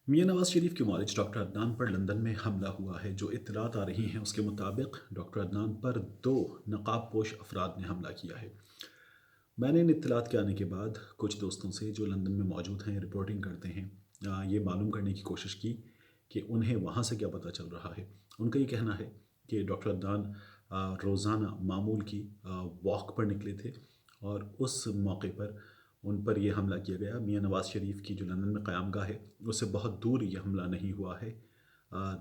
मियां नवाज शरीफ के मौलिज डॉक्टर अदनान पर लंदन में हमला हुआ है। जो इत्तलात आ रही हैं उसके मुताबिक डॉक्टर अदनान पर 2 नकाब पोश अफराद ने हमला किया है। मैंने इन इत्तलात के आने के बाद कुछ दोस्तों से जो लंदन में मौजूद हैं, रिपोर्टिंग करते हैं, ये मालूम करने की कोशिश की कि उन्हें वहाँ से क्या पता चल रहा है। उनका ये कहना है कि डॉक्टर अदनान रोज़ाना मामूल की वॉक पर निकले थे और उस मौके पर उन पर यह हमला किया गया। मियां नवाज़ शरीफ की जो लंदन में क़यामगाह है उससे बहुत दूर ये हमला नहीं हुआ है।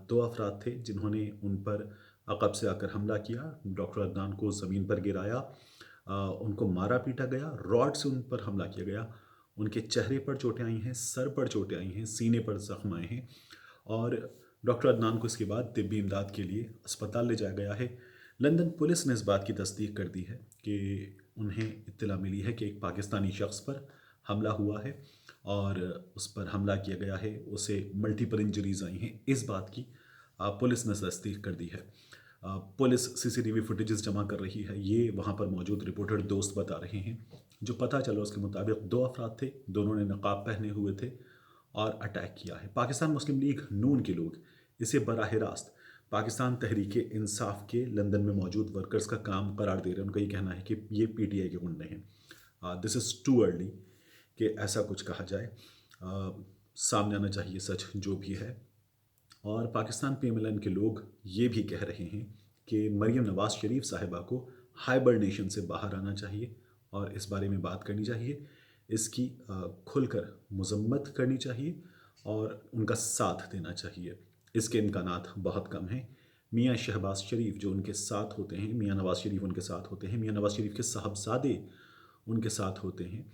2 अफराद थे जिन्होंने उन पर अक़ब से आकर हमला किया, डॉक्टर अदनान को ज़मीन पर गिराया, उनको मारा पीटा गया, रॉड से उन पर हमला किया गया। उनके चेहरे पर चोटें आई हैं, सर पर चोटें आई हैं, सीने पर ज़ख्म आए हैं और डॉक्टर अदनान को इसके बाद तिब्बी इमदाद के लिए अस्पताल ले जाया गया है। लंदन पुलिस ने इस बात की तस्दीक कर दी है कि उन्हें इत्तला मिली है कि एक पाकिस्तानी शख्स पर हमला हुआ है और उस पर हमला किया गया है, उसे मल्टीपल इंजरीज आई हैं। इस बात की पुलिस ने तस्दीक कर दी है। पुलिस सीसीटीवी फुटेजेस जमा कर रही है, ये वहाँ पर मौजूद रिपोर्टर दोस्त बता रहे हैं। जो पता चला उसके मुताबिक 2 अफराद थे, दोनों ने नकाब पहने हुए थे और अटैक किया है। पाकिस्तान मुस्लिम लीग नून के लोग इसे बराह रास्त पाकिस्तान तहरीक इंसाफ के लंदन में मौजूद वर्कर्स का काम करार दे रहे हैं। उनका ये कहना है कि ये पीटीआई के गुंडे हैं। दिस इज़ टू अर्ली कि ऐसा कुछ कहा जाए। सामने आना चाहिए सच जो भी है। और पाकिस्तान पीएमएलएन के लोग ये भी कह रहे हैं कि मरीम नवाज शरीफ साहिबा को हाइबरनेशन से बाहर आना चाहिए और इस बारे में बात करनी चाहिए, इसकी खुलकर मजम्मत करनी चाहिए और उनका साथ देना चाहिए। इसके इम्कानात बहुत कम हैं। मियाँ शहबाज शरीफ जो उनके साथ होते हैं, मियाँ नवाज शरीफ उनके साथ होते हैं, मियाँ नवाज शरीफ के साहबजादे उनके साथ होते हैं।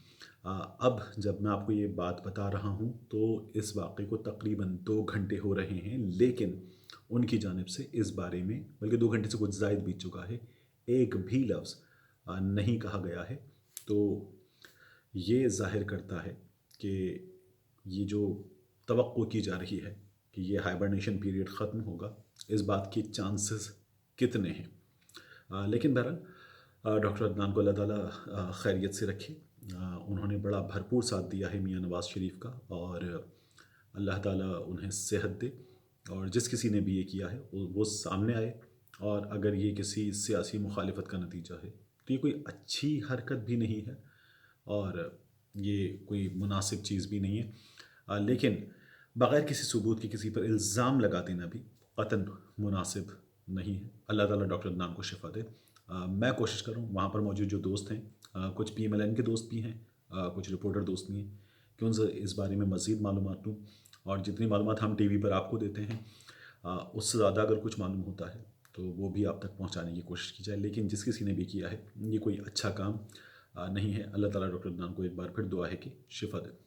अब जब मैं आपको ये बात बता रहा हूँ तो इस वाक़े को तकरीबन 2 घंटे हो रहे हैं, लेकिन उनकी जानिब से इस बारे में, बल्कि 2 घंटे से कुछ ज़ायद बीत चुका है, एक भी लफ्ज़ नहीं कहा गया है। तो ये ज़ाहिर करता है कि ये जो तवक्को की जा रही है कि ये हाइबरनेशन पीरियड ख़त्म होगा, इस बात के चांसेस कितने हैं। लेकिन बहरहाल डॉक्टर अदनान को अल्लाह ताला खैरियत से रखे। उन्होंने बड़ा भरपूर साथ दिया है मियाँ नवाज़ शरीफ का और अल्लाह ताला उन्हें सेहत दे। और जिस किसी ने भी ये किया है वो सामने आए, और अगर ये किसी सियासी मुखालिफत का नतीजा है तो ये कोई अच्छी हरकत भी नहीं है और ये कोई मुनासिब चीज़ भी नहीं है। लेकिन बग़ैर किसी सबूत के किसी पर इल्ज़ाम लगा देना भी क़तन मुनासिब नहीं है। अल्लाह ताला डॉक्टर अदनान को शिफ़ा दे। मैं कोशिश कर रहा हूँ वहाँ पर मौजूद जो दोस्त हैं, कुछ पीएमएलएन के दोस्त भी हैं, कुछ रिपोर्टर दोस्त भी हैं, कि उनसे इस बारे में मज़ीद मालूमात लूँ और जितनी मालूमात हम टीवी पर आपको देते हैं उससे ज़्यादा अगर कुछ मालूम होता है तो वो भी आप तक पहुँचाने की कोशिश की जाए। लेकिन जिस किसी ने भी किया है ये कोई अच्छा काम नहीं है। अल्लाह ताला डॉक्टर अदनान को एक बार फिर दुआ है कि शिफ़ा दे।